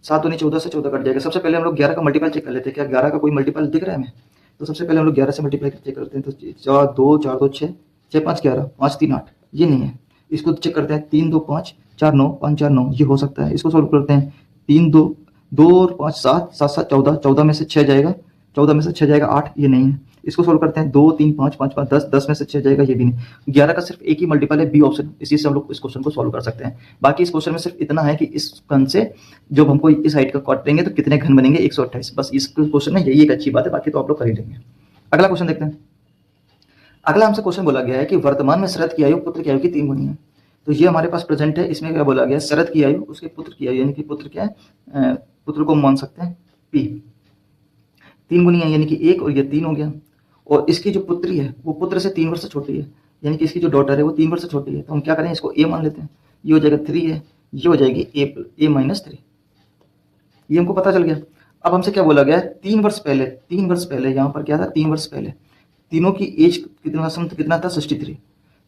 7 दूनी 14 से 14 कट जाएगा। सबसे पहले हम लोग 11 का मल्टीपल चेक कर लेते हैं, क्या 11 का कोई मल्टीपल दिख रहा है हमें, तो सबसे पहले हम लोग 11 से मल्टीप्लाई चेक करते हैं, तो 4 2 4 2 6 6 5 11 5 3 8, ये नहीं है। इसको चेक करते हैं, 3 2 5 4 9 5 4 9, ये हो सकता है। इसको सोल्व करते हैं, 3 2 2 और 5 7 7 7 14, 14 में से 6 जाएगा, 14 में से 6 जाएगा 8, ये नहीं है। इसको सोल्व करते हैं, 2 3 5 5 5 10, 10 में से 6 जाएगा, ये भी नहीं। 11 का सिर्फ एक ही मल्टीपल है, बी ऑप्शन, इसी से हम लोग इस क्वेश्चन को सोल्व कर सकते हैं। बाकी इस क्वेश्चन में सिर्फ इतना है कि इस घन से जब हमको इस हाइट का काटेंगे तो कितने घन बनेंगे 128, बस इस क्वेश्चन में यही एक अच्छी बात है, बाकी तो आप लोग कर ही लेंगे। अगला क्वेश्चन देखते हैं। अगला हमसे क्वेश्चन बोला गया है कि वर्तमान में शरद की आयु पुत्र की आयु की 3 गुनी है। तो ये हमारे पास प्रेजेंट है, इसमें क्या बोला गया है, शरद की आयु उसके पुत्र की आयु, यानी कि पुत्र क्या है, पुत्र को मान सकते हैं पी, 3 गुनी है, यानी कि 1 और ये 3 हो गया। और इसकी जो पुत्री है वो पुत्र से 3 वर्ष छोटी है, यानी कि इसकी जो डॉटर है वो 3 वर्ष छोटी है, तो हम क्या करें, इसको ए मान लेते हैं। ये हो जाएगा 3 है, ये हो जाएगी ए -3, ये हमको पता चल गया। अब हमसे क्या बोला गया है, 3 वर्ष पहले यहाँ पर क्या था, 3 वर्ष पहले तीनों की एज कितना था, 63।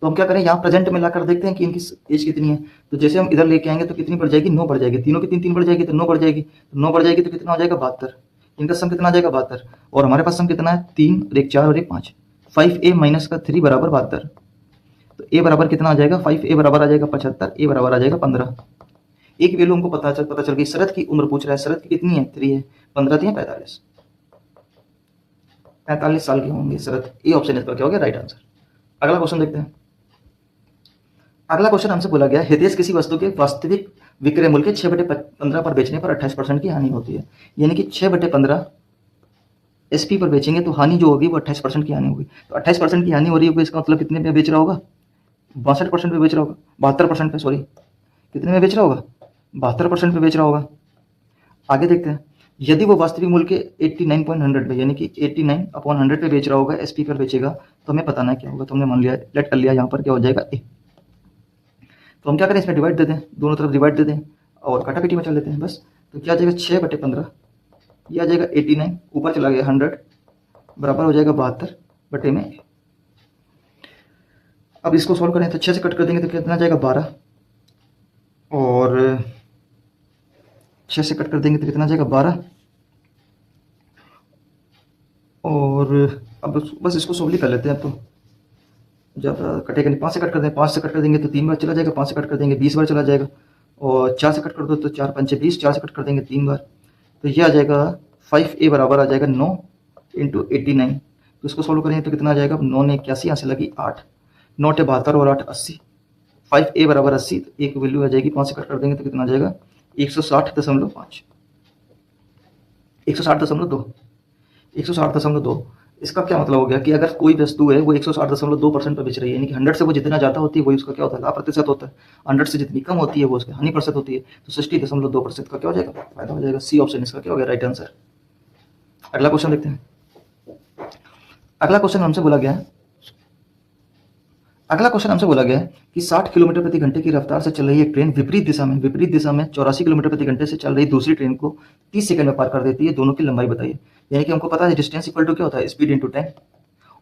तो हम क्या करें, यहाँ प्रेजेंट में लाकर देखते हैं कि इनकी एज कितनी है। तो जैसे हम इधर लेके आएंगे तो कितनी बढ़ जाएगी, 9 बढ़ जाएगी। तीनों की 3 3 बढ़ जाएगी तो 9 बढ़ जाएगी। तो 9 बढ़ जाएगी तो कितना हो जाएगा, 72। इनका सम कितना आ जाएगा, 72। और हमारे पास सम कितना है, 3 और 1 4 और 1 5। 5a माइनस का 3 बराबर 72। तो a बराबर कितना आ जाएगा, 5a बराबर आ जाएगा 75, a बराबर आ जाएगा 15। एक वैल्यू हमको पता चल गई। शरत की उम्र पूछ रहा है, शरत की कितनी है, 3 है। 15 थी 45, 45 साल के होंगे शरत। ए ऑप्शन इसका क्या हो गया, राइट आंसर। अगला क्वेश्चन देखते हैं। अगला क्वेश्चन हमसे बोला गया, हितेश किसी वस्तु के वास्तविक विक्रय मूल्य के 6/15 पर बेचने पर 28% की हानि होती है। यानी कि 6/15 एसपी पर बेचेंगे तो हानि जो होगी वो 28% की हानि होगी। तो 28% की हानि हो रही है, इसका मतलब कितने में बेच रहा होगा, 62% पे बेच रहा होगा, 72% पे, सॉरी कितने में बेच रहा होगा, 72% पे बेच रहा होगा। आगे देखते हैं, यदि वो वास्तविक मूल्य के 89.100 पे यानी कि 89/100 पे बेच रहा होगा, एसपी पर बेचेगा, तो हमें पता है क्या होगा। तो हमने मान लिया, लेट कर लिया, यहाँ पर क्या हो जाएगा, ए। तो हम क्या करें, इसमें डिवाइड दे दें, दोनों तरफ डिवाइड दे दें और काटापीटी में चल लेते हैं बस। तो क्या आ जाएगा, 6/15, ये आ जाएगा 89, ऊपर चला गया 100, बराबर हो जाएगा 72 में। अब इसको सॉल्व करें तो 6 से कट कर देंगे तो कितना जाएगा, 12। और 6 से कट कर देंगे तो कितना जाएगा, 12। और अब बस इसको सोल्व कर लेते हैं। अब तो ज़्यादा कटेगा नहीं, 5 से कट कर दें, 5 से कट कर देंगे तो 3 बार चला जाएगा, 5 से कट कर देंगे 20 बार चला जाएगा। और 4 से कट कर दो तो 4 5 20, 4 से कट कर देंगे 3 बार। तो ये आ जाएगा 5a बराबर आ जाएगा 9 × 89। तो इसको सोल्व करेंगे तो कितना आ जाएगा, 9 ने 81, यहाँ से लगी 8, 9 टे 72 और 8 80। 5a बराबर 80, तो एक वैल्यू आ जाएगी, 5 से कट कर देंगे तो कितना आ जाएगा, 160.5, 160.2, 160.2। इसका क्या मतलब हो गया कि अगर कोई वस्तु है वो 160.2% पर बेच रही है, यानी कि 100 से वो जितना ज़्यादा होती है वही उसका क्या होता है, लाभ प्रतिशत होता है। 100 से जितनी कम होती है वो उसकी हानि प्रतिशत होती है। तो 60.2% का क्या हो जाएगा, फायदा हो जाएगा। सी ऑप्शन इसका क्या हो गया, राइट आंसर। अगला क्वेश्चन देखते हैं। अगला क्वेश्चन हमसे बोला गया है, कि 60 किलोमीटर प्रति घंटे की रफ्तार से चल रही एक ट्रेन विपरीत दिशा में 84 किलोमीटर प्रति घंटे से चल रही दूसरी ट्रेन को 30 सेकंड में पार कर देती है। दोनों की लंबाई बताइए। यानी कि हमको पता है डिस्टेंस इक्वल टू क्या होता है, स्पीड इंटू टाइम।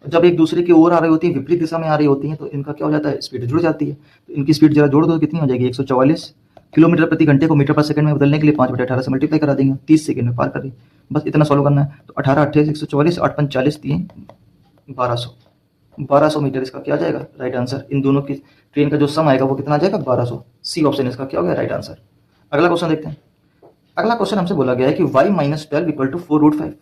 जब एक दूसरे की ओर आ रही होती है, विपरीत दिशा में आ रही होती है, तो इनका क्या हो जाता है, स्पीड जुड़ जाती है। तो इनकी स्पीड जरा जोड़ दो, कितनी हो जाएगी, 144 किलोमीटर प्रति घंटे को मीटर पर सेकंड में बदलने के लिए 5/18 से मल्टीप्लाई करा देंगे, 30 सेकंड में पार कर दी। बस इतना सॉल्व करना है। तो 18 28 144, 8 5 40, 3 1200 मीटर इसका क्या आ जाएगा, राइट आंसर। इन दोनों की ट्रेन का जो सम आएगा वो कितना आ जाएगा, 1200। सी ऑप्शन इसका क्या हो गया, राइट आंसर। अगला क्वेश्चन देखते हैं। अगला क्वेश्चन हमसे बोला गया है कि y - 12 = 4√5।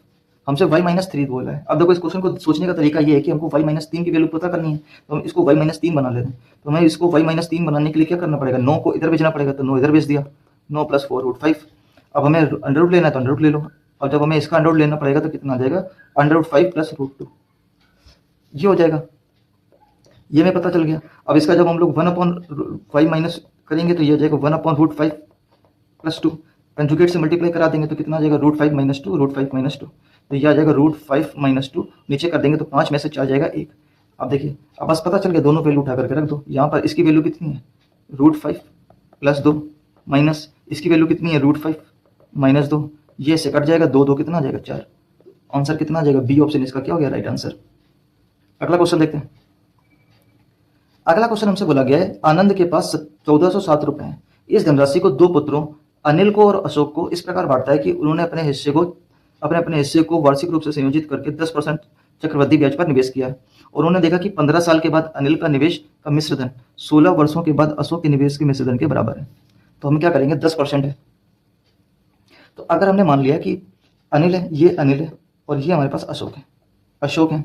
हमसे y - 3 बोला है। अब देखो इस क्वेश्चन को सोचने का तरीका ये है कि हमको y - 3 की वैल्यू पता करनी है, तो हम इसको y - 3 बना लेते हैं। तो हमें इसको y - 3 बनाने के लिए क्या करना पड़ेगा, 9 को इधर भेजना पड़ेगा, तो 9 इधर भेज दिया, 9 + 4√5। अब हमें अंडर रूट लेना है तो अंडर रूट ले लो। और जब हमें इसका अंडर रूट लेना पड़ेगा तो कितना आ जाएगा, √5 + √2, ये हो जाएगा। ये हमें पता चल गया। अब इसका जब हम लोग 1/y माइनस करेंगे तो ये हो जाएगा 1/√5 + 2। कंजुगेट से मल्टीप्लाई करा देंगे तो कितना आ जाएगा, √5 - 2, √5 - 2। तो ये आ जाएगा √5 - 2। नीचे कर देंगे तो 5 में से 4 जाएगा 1। अब देखिए, अब बस पता चल गया, दोनों वैल्यू उठा करके रख दो। यहाँ पर इसकी वैल्यू कितनी है, √5 + 2 माइनस इसकी वैल्यू कितनी है, √5 - 2। ये से कट जाएगा, 2 2 कितना आ जाएगा, 4। आंसर कितना आ जाएगा, बी ऑप्शन इसका क्या हो गया, राइट आंसर। अगला क्वेश्चन देखते हैं। अगला क्वेश्चन हमसे बोला गया है, आनंद के पास 1407 रुपए हैं। इस धनराशि को दो पुत्रों अनिल को और अशोक को इस प्रकार बांटता है कि उन्होंने अपने हिस्से को वार्षिक रूप से संयोजित करके 10% चक्रवृद्धि ब्याज पर निवेश किया है। और उन्होंने देखा कि 15 साल के बाद अनिल का निवेश का मिश्र धन 16 वर्षों के बाद अशोक के निवेश के मिश्र धन के बराबर है। तो हम क्या करेंगे, 10% है। तो अगर हमने मान लिया कि अनिल है, ये अनिल है और ये हमारे पास अशोक है,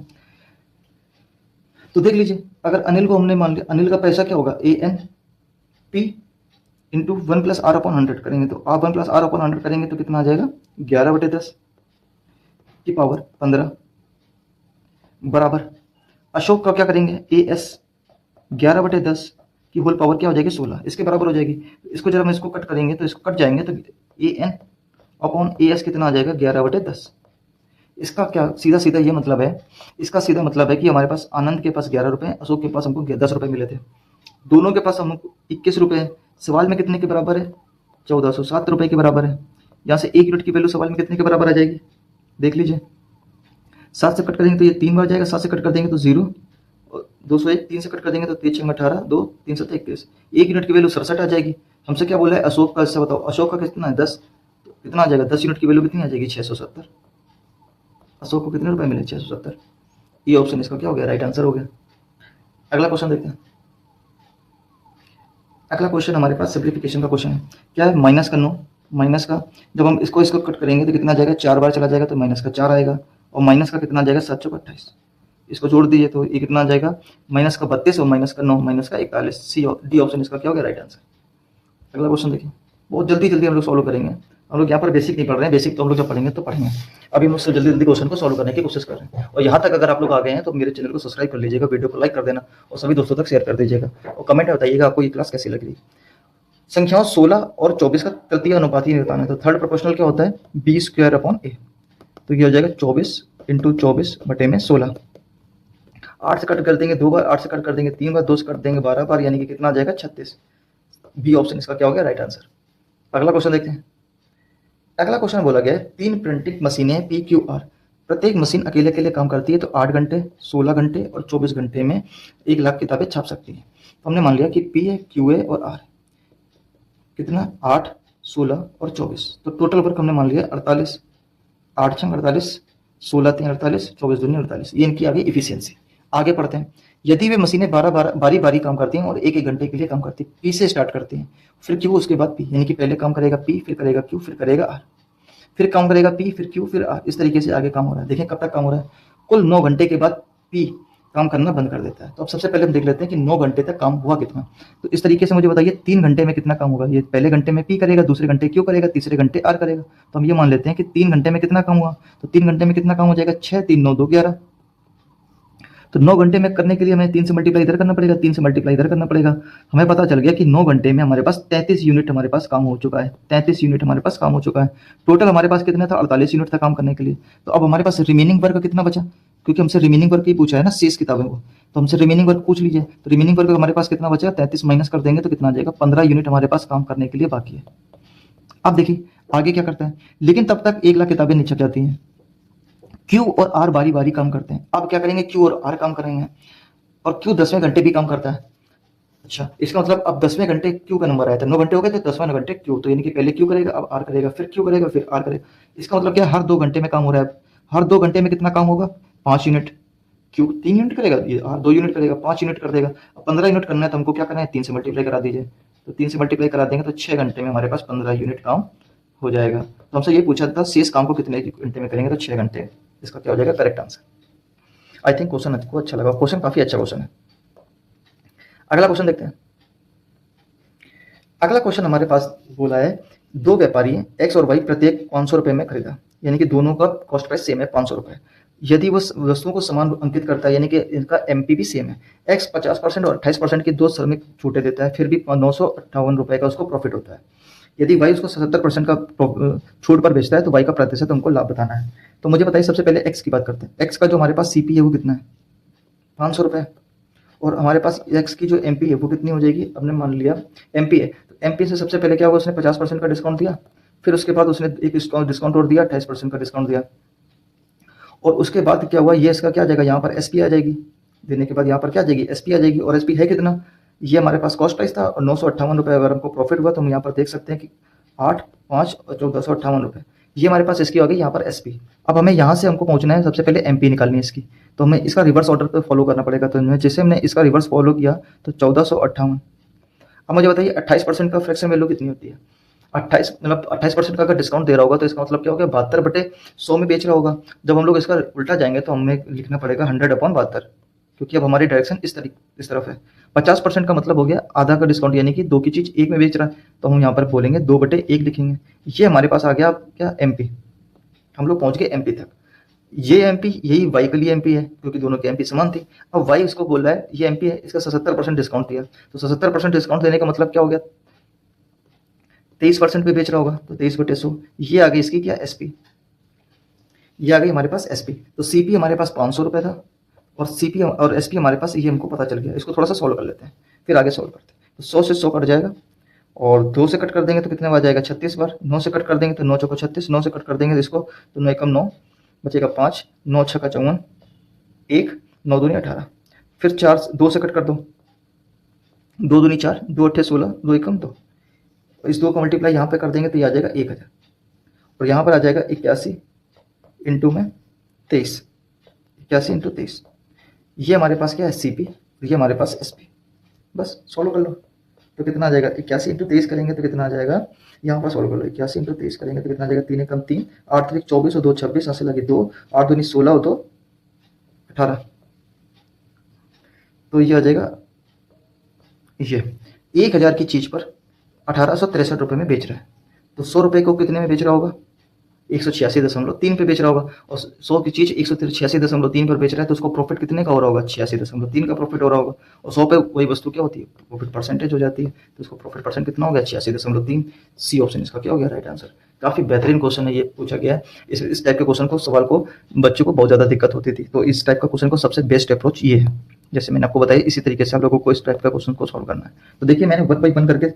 तो देख लीजिए, अगर अनिल को हमने मान लिया, अनिल का पैसा क्या होगा, ANP × 1 + r/100 करेंगे तो आप 1 + r/100 करेंगे तो कितना आ जाएगा, 11/10 की पावर 15 बराबर। अशोक का क्या करेंगे, AS 11/10 की होल पावर क्या हो जाएगी, 16, इसके बराबर हो जाएगी। इसको जब हम इसको कट करेंगे तो इसको कट जाएंगे तो AN/AS कितना आ जाएगा, 11/10। इसका क्या सीधा सीधा ये मतलब है, इसका सीधा मतलब है कि हमारे पास आनंद के पास 11 रुपए, अशोक के पास हमको 10 रुपए मिले थे। दोनों के पास हमको 21 रुपए है। सवाल में कितने के बराबर है, 1407 रुपए के बराबर है। यहाँ से 1 यूनिट की वैल्यू सवाल में कितने के बराबर आ जाएगी, देख लीजिए। 7 से कट कर देंगे तो ये 3 बार जाएगा, 7 से कट कर देंगे तो 0, 201, 3 से कट कर देंगे तो 3 6 18, 2 3 7 21, 1 यूनिट की वैल्यू 67 आ जाएगी। हमसे क्या बोला है अशोक का, इससे बताओ अशोक का कितना है 10, तो कितना आ जाएगा 10 यूनिट की वैल्यू कितनी आ जाएगी 670। अशोक को कितने रुपए मिले 670। ये ऑप्शन इसका क्या हो गया, राइट आंसर हो गया। अगला क्वेश्चन देखते हैं। अगला क्वेश्चन हमारे पास सिंप्लीफिकेशन का क्वेश्चन है। क्या है, माइनस का 9, माइनस का जब हम इसको कट करेंगे तो कितना जाएगा, 4 बार चला जाएगा तो माइनस का 4 आएगा, और माइनस का कितना जाएगा 7 चौक 28, इसको जोड़ दीजिए तो ये कितना आ जाएगा, माइनस का 32 और माइनस का 9, माइनस का 41। डी ऑप्शन इसका क्या हो गया, राइट आंसर। अगला क्वेश्चन देखिए, बहुत जल्दी जल्दी हम लोग सॉल्व करेंगे। हम लोग यहाँ पर बेसिक नहीं पढ़ रहे हैं, बेसिक तो हम लोग जब पढ़ेंगे तो पढ़ेंगे। अभी हम उससे जल्दी जल्दी क्वेश्चन को सॉल्व करने की कोशिश कर रहे हैं। और यहाँ तक अगर आप लोग आ गए हैं तो मेरे चैनल को सब्सक्राइब कर लीजिएगा, वीडियो को लाइक कर देना और सभी दोस्तों तक शेयर कर दीजिएगा, और कमेंट में बताइएगा आपको ये क्लास कैसी लग रही। संख्याओं 16 और 24 का तृतीय अनुपाती बताना है, तो थर्ड प्रोपोर्शनल क्या होता है, b² a, तो ये हो जाएगा 24 × 24 बटे में 16। 8 से कट कर देंगे 2 बार, 8 से कट कर देंगे 3 बार, 2 से कट देंगे 12 बार, यानी कि कितना आ जाएगा 36। बी ऑप्शन इसका क्या हो गया, राइट आंसर। अगला क्वेश्चन देखते हैं। अगला क्वेश्चन बोला गया है 3 प्रिंटिंग मशीनें PQR, प्रत्येक मशीन अकेले अकेले काम करती है तो 8 घंटे, 16 घंटे और 24 घंटे में 1 लाख किताबें छाप सकती है। तो हमने मान लिया कि P है, Q है और R है, कितना 8, 16 और 24, तो टोटल वर्क हमने मान लिया 48, 8 छंग 48, 16 3 48, 24 दूनी 48, ये इनकी आगे इफिशियंसी। आगे पढ़ते हैं। यदि वे मशीनें बारी बारी काम करती हैं और एक घंटे के लिए काम करती है, P से स्टार्ट करती हैं, फिर Q उसके बाद P, यानी कि पहले काम करेगा P, फिर करेगा Q, फिर करेगा R, फिर काम करेगा P, फिर Q, फिर R, इस तरीके से आगे काम हो रहा है। देखें कब तक काम हो रहा है, कुल 9 घंटे के बाद P काम करना बंद कर देता है। तो अब सबसे पहले हम देख लेते हैं कि 9 घंटे तक काम हुआ कितना। तो इस तरीके से मुझे बताइए 3 घंटे में कितना काम होगा। ये पहले घंटे में P करेगा, दूसरे घंटे Q करेगा, तीसरे घंटे R करेगा। तो हम ये मान लेते हैं कि 3 घंटे में कितना काम हुआ, तो 3 घंटे में कितना काम हो जाएगा, 6 3 9 2 11। तो 9 घंटे में करने के लिए हमें 3 से मल्टीप्लाई इधर करना पड़ेगा, 3 से मल्टीप्लाई इधर करना पड़ेगा। हमें पता चल गया कि 9 घंटे में हमारे पास 33 यूनिट हमारे पास काम हो चुका है, 33 यूनिट हमारे पास काम हो चुका है। टोटल हमारे पास कितना था, 48 यूनिट था काम करने के लिए। तो अब हमारे पास रिमेनिंग वर्क कितना बचा, क्योंकि हमसे रिमेनिंग वर्क ही पूछा है ना शेष किताबें को, तो हमसे रिमेनिंग वर्क पूछ लीजिए। तो रिमेनिंग वर्क हमारे पास कितना बचेगा, 33 माइनस कर देंगे तो कितना आ जाएगा, 15 यूनिट हमारे पास काम करने के लिए बाकी है। अब देखिए आगे क्या करता है, लेकिन तब तक 1 लाख किताबें नहीं छप जाती हैं। Q और R बारी बारी काम करते हैं। अब क्या करेंगे, Q और R काम करेंगे, और Q 10वें घंटे भी काम करता है। अच्छा, इसका मतलब अब 10वें घंटे Q का नंबर आया था, 9 घंटे हो गए तो 10वें घंटे Q, तो यानी कि पहले Q करेगा, अब R करेगा, फिर Q करेगा, फिर R करेगा। इसका मतलब क्या है, हर 2 घंटे में काम हो रहा है। हर 2 घंटे में कितना काम होगा, 5 यूनिट। Q 3 यूनिट करेगा, ये R 2 यूनिट करेगा, 5 यूनिट कर देगा। अब 15 यूनिट करना है तो हमको क्या करना है, 3 से मल्टीप्लाई करा दीजिए। तो 3 से मल्टीप्लाई करा देंगे तो 6 घंटे में हमारे पास 15 यूनिट काम हो जाएगा। तो हमसे ये पूछा था शेष काम को कितने घंटे में करेंगे, तो 6 घंटे। इसका क्या हो जाएगा, correct answer. I think question आपको अच्छा लगा, क्वेश्चन काफी अच्छा क्वेश्चन है। अगला क्वेश्चन देखते हैं। अगला क्वेश्चन हमारे पास बोला है 2 व्यापारी हैं X और Y, प्रत्येक 500 रुपए में खरीदा, यानी कि दोनों का कॉस्ट प्राइस सेम है 500 रुपए। यदि वो वस्तुओं को समान अंकित करता है, यानी कि इनका एमपी भी सेम है, X 50% और 28% की 2 श्रमिक छूटे देता है, फिर भी 958 रुपए का उसको प्रॉफिट होता है। यदि Y उसको 70% का छूट पर बेचता है तो Y का प्रतिशत हमको लाभ बताना है। तो मुझे बताइए, सबसे पहले X की बात करते हैं। X का जो हमारे पास CP है वो कितना है, 500 रुपए, और हमारे पास X की जो MP है वो कितनी हो जाएगी, हमने मान लिया MP है, तो MP से सबसे पहले क्या हुआ, उसने 50% का डिस्काउंट दिया, फिर उसके बाद उसने एक डिस्काउंट और दिया, 28% का डिस्काउंट दिया, और उसके बाद क्या हुआ, ये इसका क्या आ जाएगा, यहाँ पर SP आ जाएगी, देने के बाद यहाँ पर क्या आ जाएगी, SP आ जाएगी, और SP है कितना, ये हमारे पास कॉस्ट प्राइस था, और 958 रुपये अगर हमको प्रॉफिट हुआ तो हम यहाँ पर देख सकते हैं कि 8 5 और 1458 रुपये, ये हमारे पास इसकी आ गई यहाँ पर SP। अब हमें यहाँ से हमको पहुँचना है, सबसे पहले MP निकालनी है इसकी, तो हमें इसका रिवर्स ऑर्डर पर फॉलो करना पड़ेगा। तो जैसे हमने इसका रिवर्स फॉलो किया तो 1458। अब मुझे बताइए 28% का फ्रैक्शन वैल्यू कितनी होती है, 28 मतलब 28% का अगर डिस्काउंट दे रहा होगा तो इसका मतलब क्या होगा, 72/100 में बेच रहा होगा। जब हम लोग इसका उल्टा जाएंगे तो हमें लिखना पड़ेगा 100/72, क्योंकि अब हमारी डायरेक्शन इस तरफ है। 50% का मतलब हो गया आधा का डिस्काउंट, यानी कि 2 की चीज़ 1 में बेच रहा है, तो हम यहाँ पर बोलेंगे 2/1 लिखेंगे। ये हमारे पास आ गया क्या, MP। हम लोग पहुँच गए MP तक। ये MP यही Y के लिए MP है, क्योंकि दोनों की MP समान थी। अब Y इसको बोल रहा है ये MP है, इसका 77% डिस्काउंट दिया, तो 77% डिस्काउंट देने का मतलब क्या हो गया, 23% पे बेच रहा होगा, तो 23/100, ये आ गई इसकी क्या, SP, ये आ गई हमारे पास SP। तो CP हमारे पास 500 रुपये था, और CP और SP हमारे पास, ये हमको पता चल गया। इसको थोड़ा सा सॉल्व कर लेते हैं, फिर आगे सॉल्व करते हैं। तो 100 से 100 कट जाएगा, और 2 से कट कर देंगे तो कितने बार जाएगा 36 बार, 9 से कट कर देंगे तो 9 चौको 36, 9 से कट कर देंगे तो इसको तो 9 एकम 9 बचेगा 5, 9 छक्का 54, 1, 9 दूनी 18, फिर 4 2 से कट कर दो, 2 दूनी 4, 2 अट्ठे 16, 2 एकम 2, इस 2 का मल्टीप्लाई यहाँ पे कर देंगे तो ये आ जाएगा 1000 और यहाँ पर आ जाएगा 81 इंटू में 23, 81 इंटू 23, ये हमारे पास क्या है CP, ये हमारे पास SP। बस सॉल्व कर लो तो कितना आ जाएगा 81 इंटू 23 करेंगे तो कितना आ जाएगा, यहाँ पर सॉल्व कर लो 81 इंटू 23 करेंगे तो कितना आ जाएगा 3 एकम 3, 8 3 24 और 2 26, ऐसे लगे 2, 8 दूनी 16 और 2 18, तो ये आ जाएगा ये 1000 की चीज़ पर 1863 रुपये में बेच रहा है, तो 100 रुपये को कितने में बेच रहा होगा 186.3 पे बेच रहा होगा, और 100 की चीज़ 186.3 पर बेच रहा है तो उसको प्रॉफिट कितने का हो रहा होगा 86.3 का प्रॉफिट हो रहा होगा, और 100 पे वही वस्तु क्या होती है प्रॉफिट परसेंटेज हो जाती है, तो उसको प्रॉफिट परसेंट कितना हो गया 86.3, सी ऑप्शन इसका क्या हो गया राइट आंसर। काफ़ी बेहतरीन क्वेश्चन है ये, पूछा गया है इस टाइप के क्वेश्चन को, सवाल को बच्चों को बहुत ज़्यादा दिक्कत होती थी, तो इस टाइप का क्वेश्चन को सबसे बेस्ट अप्रोच ये है, जैसे मैंने आपको बताया इसी तरीके से आप लोगों को इस टाइप का क्वेश्चन को सॉल्व करना है। तो देखिए मैंने 1 बाई 1 करके,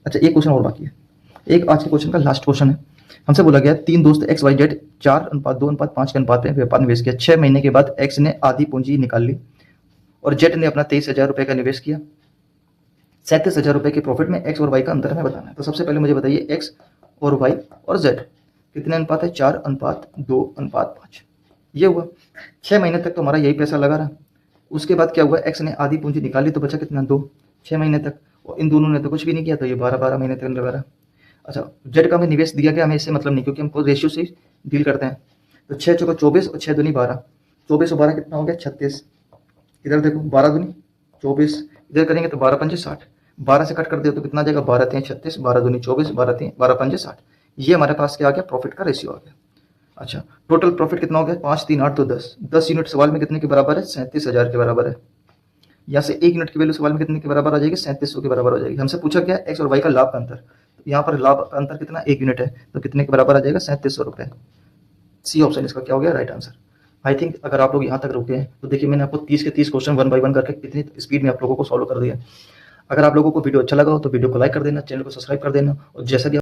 अच्छा एक क्वेश्चन और बाकी है, एक आज के क्वेश्चन का लास्ट क्वेश्चन है। हमसे बोला गया 3 दोस्त XYZ 4:2:5 के अनुपात में व्यापार निवेश किया, 6 महीने के बाद X ने आधी पूंजी निकाल ली और Z ने अपना 23,000 रुपये का निवेश किया, 37,000 रुपये के प्रॉफिट में X और Y का अंतर हमें बताना है। तो सबसे पहले मुझे बताइए X और Y और Z कितने अनुपात है 4:2:5, ये हुआ। 6 महीने तक तो हमारा यही पैसा लगा रहा, उसके बाद क्या हुआ X ने आधी पूंजी निकाली तो बचा कितना 2, 6 महीने तक, और इन दोनों ने तो कुछ भी नहीं किया तो ये 12 महीने तक लगा रहा। अच्छा जेड का हमें निवेश दिया गया, हमें इससे मतलब नहीं क्योंकि हमको रेशियो से डील करते हैं, तो 6 चौका 24 और 6 दूनी 12, 24 और 12 कितना हो गया 36, इधर देखो 12 दूनी 24, इधर करेंगे तो 12 पंजे 60, 12 से कट कर दिया तो कितना आ जाएगा 12 3 36, 12 दूनी 24, 12 पंजे 60, ये हमारे पास क्या आ गया प्रॉफिट का रेशियो आ गया। अच्छा टोटल प्रॉफिट कितना हो गया 5 3 8 तो 10 यूनिट सवाल में कितने के बराबर है 37,000 के बराबर है, यहाँ से 1 यूनिट की वैल्यू सवाल में कितने के बराबर आ जाएगी 3700 के बराबर हो जाएगी। हमसे पूछा क्या एक्स और वाई का लाभ का अंतर, तो यहाँ पर लाभ का अंतर कितना 1 यूनिट है, तो कितने के बराबर आ जाएगा 3700 रुपये, सी ऑप्शन इसका क्या हो गया राइट आंसर। आई थिंक अगर आप लोग यहाँ तक रुके हैं तो देखिए मैंने आपको 30 के 30 क्वेश्चन 1 बाई 1 करके कितनी स्पीड में आप लोगों को सॉल्व कर दिया। अगर आप लोगों को वीडियो अच्छा लगा हो तो वीडियो को लाइक कर देना, चैनल को सब्सक्राइब कर देना, और जैसा भी